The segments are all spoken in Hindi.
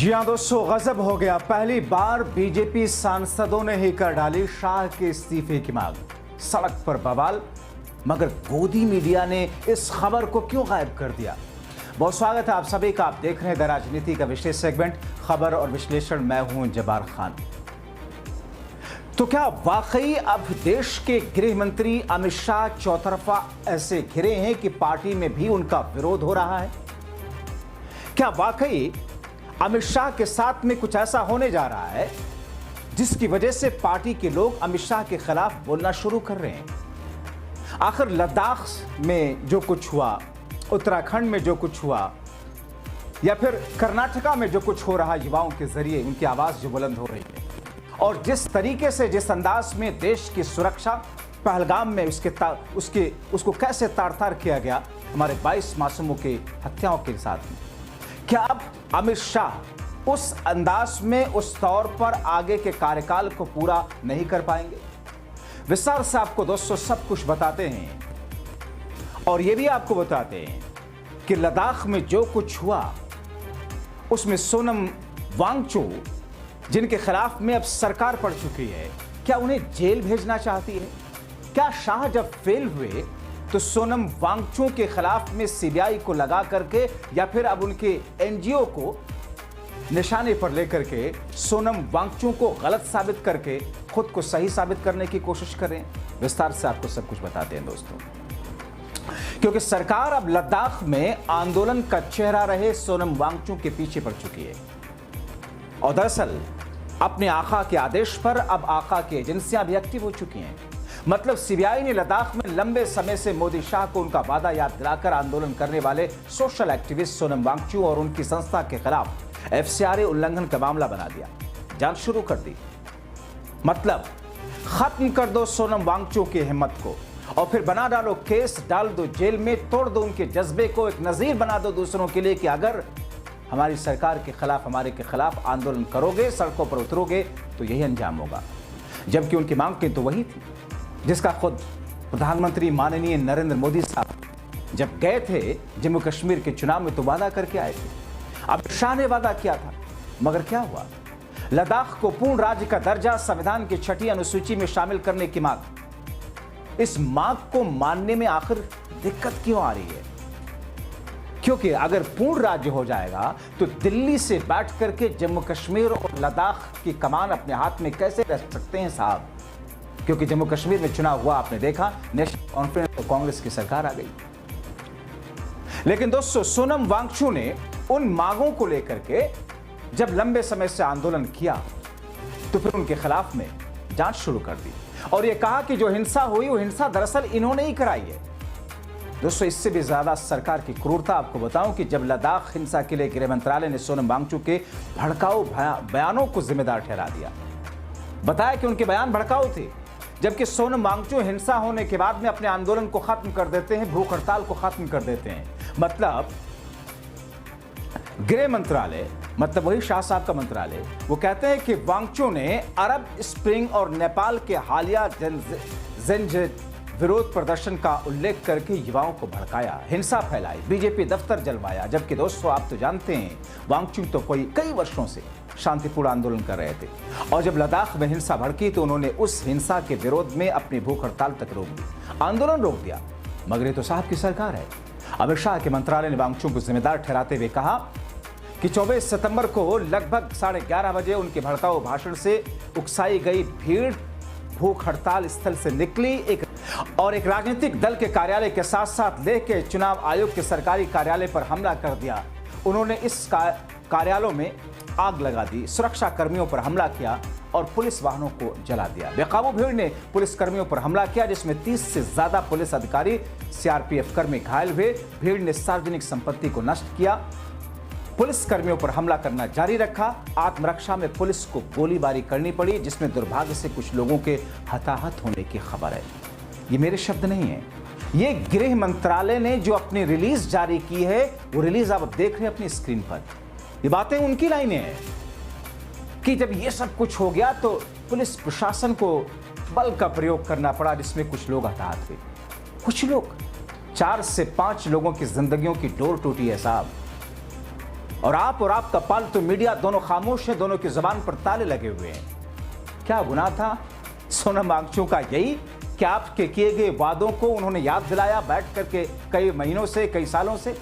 जी हाँ दोस्तों, गजब हो गया। पहली बार बीजेपी सांसदों ने ही कर डाली शाह के इस्तीफे की मांग। सड़क पर बवाल, मगर गोदी मीडिया ने इस खबर को क्यों गायब कर दिया? बहुत स्वागत है आप सभी का। आप देख रहे हैं द राजनीति का विशेष सेगमेंट खबर और विश्लेषण। मैं हूं जब्बार खान। तो क्या वाकई अब देश के गृह मंत्री अमित शाह चौतरफा ऐसे घिरे हैं कि पार्टी में भी उनका विरोध हो रहा है? क्या वाकई अमित शाह के साथ में कुछ ऐसा होने जा रहा है जिसकी वजह से पार्टी के लोग अमित शाह के खिलाफ बोलना शुरू कर रहे हैं? आखिर लद्दाख में जो कुछ हुआ, उत्तराखंड में जो कुछ हुआ, या फिर कर्नाटका में जो कुछ हो रहा, युवाओं के जरिए उनकी आवाज जो बुलंद हो रही है, और जिस तरीके से जिस अंदाज में देश की सुरक्षा पहलगाम में उसको कैसे तार-तार किया गया हमारे 22 मासूमों के हत्याओं के साथ में, क्या अब अमित शाह उस अंदाज में उस तौर पर आगे के कार्यकाल को पूरा नहीं कर पाएंगे? विस्तार से आपको दोस्तों सब कुछ बताते हैं, और यह भी आपको बताते हैं कि लद्दाख में जो कुछ हुआ उसमें सोनम वांगचुक, जिनके खिलाफ में अब सरकार पड़ चुकी है, क्या उन्हें जेल भेजना चाहती है? क्या शाह जब फेल हुए तो सोनम वांगचुक के खिलाफ में सीबीआई को लगा करके, या फिर अब उनके एनजीओ को निशाने पर लेकर के सोनम वांगचुक को गलत साबित करके खुद को सही साबित करने की कोशिश करें? विस्तार से आपको सब कुछ बताते हैं दोस्तों, क्योंकि सरकार अब लद्दाख में आंदोलन का चेहरा रहे सोनम वांगचुक के पीछे पड़ चुकी है, और दरअसल अपने आका के आदेश पर अब आका की एजेंसियां भी एक्टिव हो चुकी हैं। मतलब सीबीआई ने लद्दाख में लंबे समय से मोदी शाह को उनका वादा याद दिलाकर आंदोलन करने वाले सोशल एक्टिविस्ट सोनम वांगचुक और उनकी संस्था के खिलाफ एफसीआरए उल्लंघन का मामला बना दिया, जांच शुरू कर दी। मतलब खत्म कर दो सोनम वांगचुक की हिम्मत को, और फिर बना डालो केस, डाल दो जेल में, तोड़ दो उनके जज्बे को, एक नजीर बना दो दूसरों के लिए कि अगर हमारी सरकार के खिलाफ, हमारे के खिलाफ आंदोलन करोगे, सड़कों पर उतरोगे तो यही अंजाम होगा। जबकि उनकी मांग तो वही थी जिसका खुद प्रधानमंत्री माननीय नरेंद्र मोदी साहब जब गए थे जम्मू कश्मीर के चुनाव में तो वादा करके आए थे। अमित शाह ने वादा किया था, मगर क्या हुआ? लद्दाख को पूर्ण राज्य का दर्जा, संविधान की 6ठी अनुसूची में शामिल करने की मांग। इस मांग को मानने में आखिर दिक्कत क्यों आ रही है? क्योंकि अगर पूर्ण राज्य हो जाएगा तो दिल्ली से बैठ करके जम्मू कश्मीर और लद्दाख की कमान अपने हाथ में कैसे रख सकते हैं साहब? क्योंकि जम्मू कश्मीर में चुनाव हुआ, आपने देखा, नेशनल कॉन्फ्रेंस तो कांग्रेस की सरकार आ गई। लेकिन दोस्तों, सोनम वांगचुक ने उन मांगों को लेकर के जब लंबे समय से आंदोलन किया तो फिर उनके खिलाफ में जांच शुरू कर दी, और यह कहा कि जो हिंसा हुई वो हिंसा दरअसल इन्होंने ही कराई है। दोस्तों, इससे भी ज्यादा सरकार की क्रूरता आपको बताऊं कि जब लद्दाख हिंसा के लिए गृह मंत्रालय ने सोनम वांगचुक के भड़काऊ बयानों को जिम्मेदार ठहरा दिया, बताया कि उनके बयान भड़काऊ थे, जबकि सोनम वांगचुक हिंसा होने के बाद में अपने आंदोलन को खत्म कर देते हैं, भूख हड़ताल को खत्म कर देते हैं। मतलब गृह मंत्रालय, मतलब वही शाह साहब का मंत्रालय, वो कहते हैं कि वांगचुक ने अरब स्प्रिंग और नेपाल के हालिया विरोध प्रदर्शन का उल्लेख करके युवाओं को भड़काया, हिंसा फैलाई, बीजेपी दफ्तर जलवाया। जबकि दोस्तों, आप तो जानते हैं वांगचुक तो कई वर्षों से शांतिपूर्ण आंदोलन कर रहे थे, और जब लद्दाख में हिंसा भड़की तो उन्होंने उस हिंसा के विरोध में अपनी भूख हड़ताल तक रोक दी, आंदोलन रोक दिया। मगर ये तो साहब की सरकार है। अमित शाह के मंत्रालय ने वांगचुक को जिम्मेदार ठहराते हुए कहा कि 24 सितंबर को लगभग 11:30 बजे उनके भड़काऊ भाषण से उकसाई गई भीड़ भूख हड़ताल स्थल से निकली एक राजनीतिक दल के कार्यालय के साथ साथ लेह के चुनाव आयोग के सरकारी कार्यालय पर हमला कर दिया। उन्होंने इस कार्यालयों में आग लगा दी, सुरक्षा कर्मियों पर हमला किया और पुलिस वाहनों को जला दिया। बेकाबू भीड़ ने पुलिस कर्मियों पर हमला किया, जिसमें 30 से ज्यादा पुलिस अधिकारी, सीआरपीएफ कर्मी घायल हुए। भीड़ ने सार्वजनिक संपत्ति को नष्ट किया, पुलिस कर्मियों पर हमला करना जारी रखा। आत्मरक्षा में पुलिस को गोलीबारी करनी पड़ी, जिसमें दुर्भाग्य से कुछ लोगों के हताहत होने की खबर है। ये मेरे शब्द नहीं है, ये गृह मंत्रालय ने जो अपनी रिलीज जारी की है, वो रिलीज आप देख रहे हैं अपनी स्क्रीन पर। ये बातें उनकी लाइनें हैं कि जब ये सब कुछ हो गया तो पुलिस प्रशासन को बल का प्रयोग करना पड़ा, जिसमें कुछ लोग हताहत हुए। कुछ लोग, 4 से 5 लोगों की जिंदगियों की डोर टूटी है साहब। और आपका पालतू मीडिया दोनों खामोश हैं, दोनों की जुबान पर ताले लगे हुए हैं। क्या गुनाह था सोनम वांगचुक का? यही कि आपके किए गए वादों को उन्होंने याद दिलाया बैठ करके कई महीनों से, कई सालों से।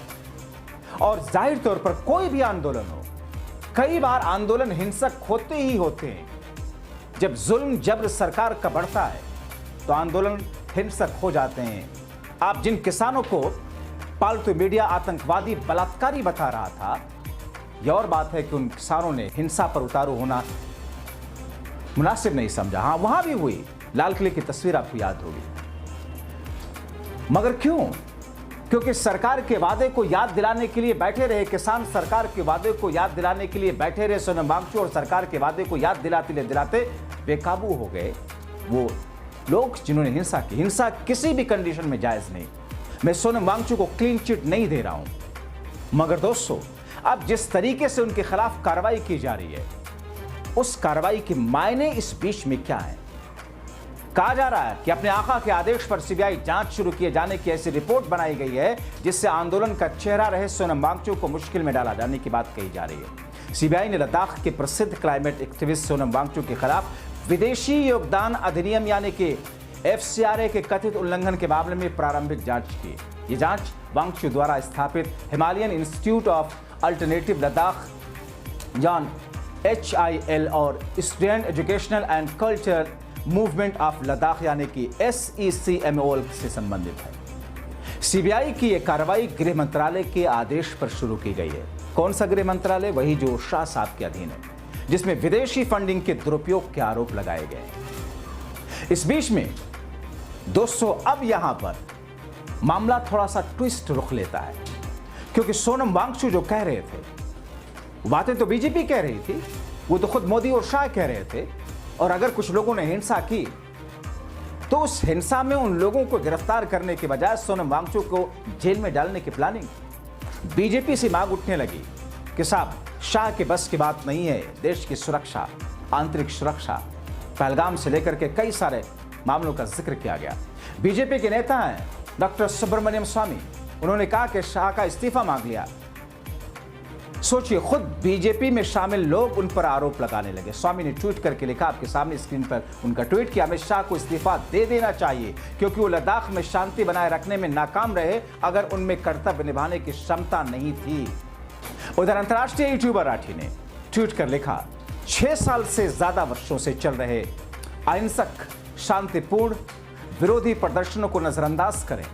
और जाहिर तौर पर कोई भी आंदोलन हो, कई बार आंदोलन हिंसक होते ही होते हैं। जब जुल्म जबर सरकार का बढ़ता है तो आंदोलन हिंसक हो जाते हैं। आप जिन किसानों को पालतू मीडिया आतंकवादी बलात्कारी बता रहा था, यह और बात है कि उन किसानों ने हिंसा पर उतारू होना मुनासिब नहीं समझा। हां, वहां भी हुई, लाल किले की तस्वीर आपको याद होगी। मगर क्यों? क्योंकि सरकार के वादे को याद दिलाने के लिए बैठे रहे किसान, सरकार के वादे को याद दिलाने के लिए बैठे रहे सोनम वांगचुक, और सरकार के वादे को याद दिलाते बेकाबू हो गए वो लोग जिन्होंने हिंसा की। हिंसा किसी भी कंडीशन में जायज नहीं। मैं सोनम वांगचुक को क्लीन चिट नहीं दे रहा हूं, मगर दोस्तों अब जिस तरीके से उनके खिलाफ कार्रवाई की जा रही है, उस कार्रवाई के मायने इस बीच में क्या है? कहा जा रहा है कि अपने आका के आदेश पर सीबीआई जांच शुरू किए जाने की ऐसी रिपोर्ट बनाई गई है जिससे आंदोलन का चेहरा रहे सोनम वांगचुक को मुश्किल में डाला जाने की बात कही जा रही है। सीबीआई ने लद्दाख के प्रसिद्ध क्लाइमेट एक्टिविस्ट सोनम वांगचुक के खिलाफ विदेशी योगदान अधिनियम यानी कि FCRA के कथित उल्लंघन के मामले में प्रारंभिक जांच की। ये जांच वांगचुक द्वारा स्थापित Himalayan institute of alternative Ladakh John HIL और student educational and culture movement of Ladakh यानी कि SECMOL से संबंधित है। सीबीआई की यह कार्रवाई गृह मंत्रालय के आदेश पर शुरू की गई है। कौन सा गृह मंत्रालय? वही जो शाह साहब के अधीन है, जिसमें विदेशी फंडिंग के दुरुपयोग के आरोप लगाए गए हैं। इस बीच में दोस्तों अब यहां पर मामला थोड़ा सा ट्विस्ट रुख लेता है, क्योंकि सोनम वांगचुक जो कह रहे थे, बातें तो बीजेपी कह रही थी, वो तो खुद मोदी और शाह कह रहे थे। और अगर कुछ लोगों ने हिंसा की तो उस हिंसा में उन लोगों को गिरफ्तार करने के बजाय सोनम वांगचुक को जेल में डालने की प्लानिंग। बीजेपी से मांग उठने लगी कि साहब शाह के बस की बात नहीं है। देश की सुरक्षा, आंतरिक सुरक्षा, पहलगाम से लेकर के कई सारे मामलों का जिक्र किया गया। बीजेपी के नेता हैं डॉक्टर सुब्रमण्यम स्वामी, उन्होंने कहा कि शाह का इस्तीफा मांग लिया। सोचिए, खुद बीजेपी में शामिल लोग उन पर आरोप लगाने लगे। स्वामी ने ट्वीट करके लिखा, आपके सामने स्क्रीन पर उनका ट्वीट, कि अमित शाह को इस्तीफा दे देना चाहिए क्योंकि वो लद्दाख में शांति बनाए रखने में नाकाम रहे अगर उनमें कर्तव्य निभाने की क्षमता नहीं थी। उधर अंतर्राष्ट्रीय यूट्यूबर राठी ने ट्वीट कर लिखा, 6 साल से ज्यादा वर्षों से चल रहे अहिंसक शांतिपूर्ण विरोधी प्रदर्शनों को नजरअंदाज करें।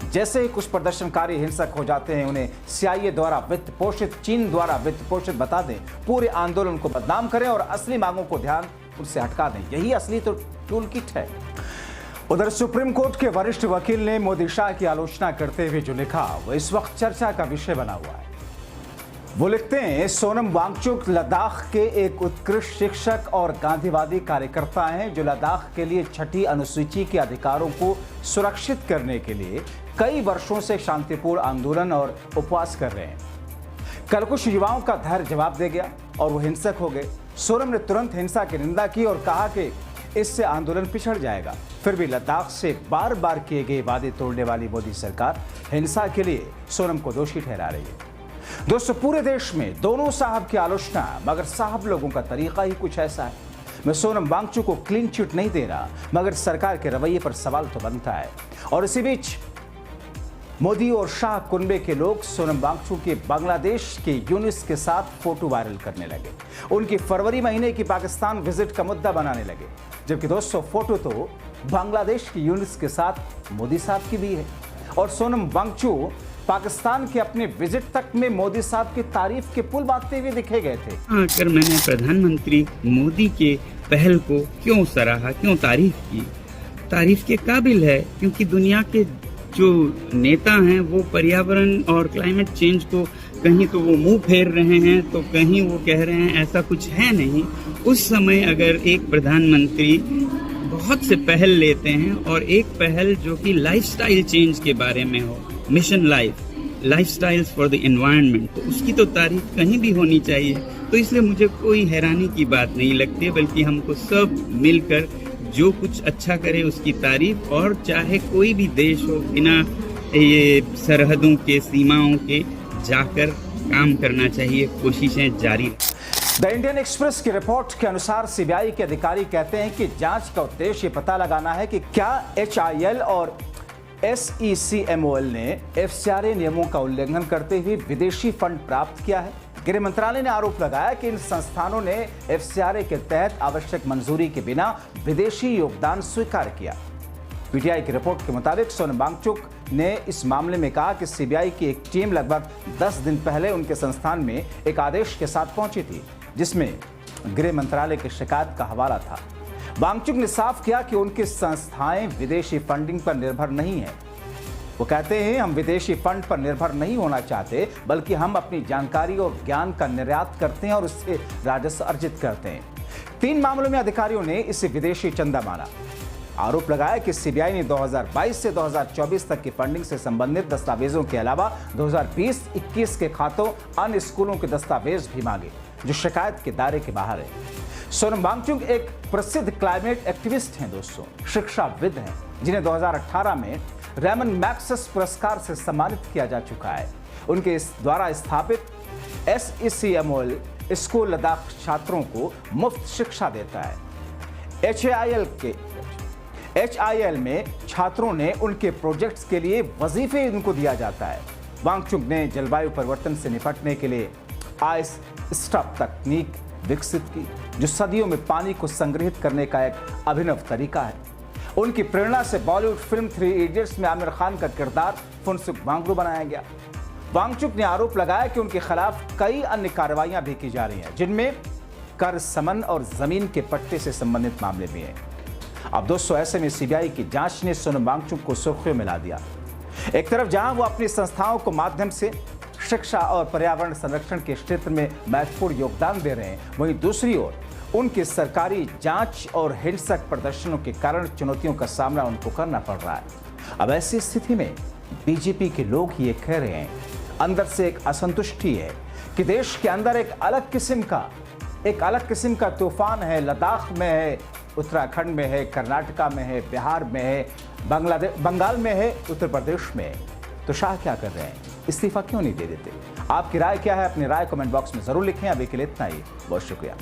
जैसे ही कुछ प्रदर्शनकारी हिंसक हो जाते हैं, उन्हें CIA द्वारा वित्त पोषित, चीन द्वारा वित्त पोषित बता दें, पूरे आंदोलन को बदनाम करें और असली मांगों को ध्यान उनसे हटका दें। यही असली तो टूल किट है। उधर सुप्रीम कोर्ट के वरिष्ठ वकील ने मोदी शाह की आलोचना करते हुए जो लिखा वो इस वक्त चर्चा का विषय बना हुआ है। वो लिखते हैं, सोनम वांगचुक लद्दाख के एक उत्कृष्ट शिक्षक और गांधीवादी कार्यकर्ता हैं जो लद्दाख के लिए 6ठी अनुसूची के अधिकारों को सुरक्षित करने के लिए कई वर्षों से शांतिपूर्ण आंदोलन और उपवास कर रहे हैं। कल कुछ युवाओं का धैर्य जवाब दे गया और वो हिंसक हो गए। सोनम ने तुरंत हिंसा की निंदा की और कहा कि इससे आंदोलन पिछड़ जाएगा। फिर भी लद्दाख से बार बार किए गए वादे तोड़ने वाली मोदी सरकार हिंसा के लिए सोनम को दोषी ठहरा रही है। दोस्तों, पूरे देश में दोनों साहब की आलोचना, मगर साहब लोगों का तरीका ही कुछ ऐसा है। मैं सोनम वांगचुक को क्लीन चिट नहीं दे रहा, मगर सरकार के रवैये पर सवाल तो बनता है। और इसी बीच मोदी और शाह कुनबे के लोग सोनम वांगचुक के बांग्लादेश के यूनिस के साथ फोटो वायरल करने लगे। उनकी फरवरी महीने की पाकिस्तान विजिट का मुद्दा बनाने लगे, जबकि दोस्तों फोटो तो बांग्लादेश की यूनिस के साथ मोदी साहब की भी है। और सोनम वांगचुक पाकिस्तान के अपने विजिट तक में मोदी साहब की तारीफ के पुल बांधते हुए दिखे गए थे। आकर मैंने प्रधानमंत्री मोदी के पहल को क्यों सराहा, क्यों तारीफ की? तारीफ के काबिल है, क्योंकि दुनिया के जो नेता हैं वो पर्यावरण और क्लाइमेट चेंज को कहीं तो वो मुंह फेर रहे हैं तो कहीं वो कह रहे हैं ऐसा कुछ है नहीं। उस समय अगर एक प्रधानमंत्री बहुत से पहल लेते हैं और एक पहल जो कि लाइफस्टाइल चेंज के बारे में हो, mission lifestyles for the environment, तो उसकी तो तारीफ कहीं भी होनी चाहिए। तो इसलिए मुझे कोई हैरानी की बात नहीं लगती है, बल्कि हमको सब मिलकर जो कुछ अच्छा करे उसकी तारीफ, और चाहे कोई भी देश हो बिना ये सरहदों के, सीमाओं के, जाकर काम करना चाहिए, कोशिशें जारी। द इंडियन एक्सप्रेस की रिपोर्ट के अनुसार सीबीआई के अधिकारी कहते हैं कि जांच का उद्देश्य ये पता लगाना है कि क्या HIL और SECMOL ने FCRA नियमों का उल्लंघन करते हुए विदेशी फंड प्राप्त किया है। गृह मंत्रालय ने आरोप लगाया कि इन संस्थानों ने FCRA के तहत आवश्यक मंजूरी के बिना विदेशी योगदान स्वीकार किया। पीटीआई की रिपोर्ट के मुताबिक सोनम वांगचुक ने इस मामले में कहा कि सीबीआई की एक टीम लगभग 10 दिन पहले उनके संस्थान में एक आदेश के साथ पहुंची थी, जिसमें गृह मंत्रालय की शिकायत का हवाला था। वांगचुक ने साफ किया कि उनकी संस्थाएं विदेशी फंडिंग पर निर्भर नहीं है। वो कहते हैं, हम विदेशी फंड पर निर्भर नहीं होना चाहते, बल्कि हम अपनी जानकारी और ज्ञान का निर्यात करते हैं और उससे राजस्व अर्जित करते हैं। 3 मामलों में अधिकारियों ने इसे विदेशी चंदा माना। आरोप लगाया कि सीबीआई ने 2022 से 2024 तक की फंडिंग से संबंधित दस्तावेजों के अलावा 2020-21 के खातों अन्य स्कूलों के दस्तावेज भी मांगे, जो शिकायत के दायरे के बाहर है। सोनम वांगचुक एक प्रसिद्ध क्लाइमेट एक्टिविस्ट हैं दोस्तों, शिक्षाविद हैं, जिन्हें 2018 में रेमन मैग्सेसे पुरस्कार से सम्मानित किया जा चुका है। उनके द्वारा स्थापित SECMOL स्कूल लद्दाख छात्रों को मुफ्त शिक्षा देता है। HIL में छात्रों ने उनके प्रोजेक्ट्स के लिए वजीफे उनको दिया जाता है। वांगचुक ने जलवायु परिवर्तन से निपटने के लिए आइस स्टॉप तकनीक विकसित की, जो सदियों में पानी को संग्रहित करने का एक अभिनव तरीका है। उनकी प्रेरणा से बॉलीवुड फिल्म 3 इडियट्स में आमिर खान का किरदार फुनसुक वांगडू बनाया गया। वांगचुक ने आरोप लगाया कि उनके खिलाफ कई अन्य कार्रवाइयां भी की जा रही हैं, जिनमें कर समन और जमीन के पट्टे से संबंधित मामले भी हैं। अब दोस्तों, ऐसे में सीबीआई की जांच ने सोनम वांगचुक को सुर्खियों में ला दिया। एक तरफ जहां वो अपनी संस्थाओं को माध्यम से शिक्षा और पर्यावरण संरक्षण के क्षेत्र में महत्वपूर्ण योगदान दे रहे हैं, वहीं दूसरी ओर उनकी सरकारी जांच और हिंसक प्रदर्शनों के कारण चुनौतियों का सामना उनको करना पड़ रहा है। अब ऐसी स्थिति में बीजेपी के लोग ये कह रहे हैं, अंदर से एक असंतुष्टि है कि देश के अंदर एक अलग किस्म का तूफान है। लद्दाख में है, उत्तराखंड में है, कर्नाटका में है, बिहार में है, बंगाल में है, उत्तर प्रदेश में है। तो शाह क्या कर रहे हैं? इस्तीफा क्यों नहीं दे देते? आपकी राय क्या है? अपनी राय कमेंट बॉक्स में जरूर लिखें। अभी के लिए इतना ही, बहुत शुक्रिया।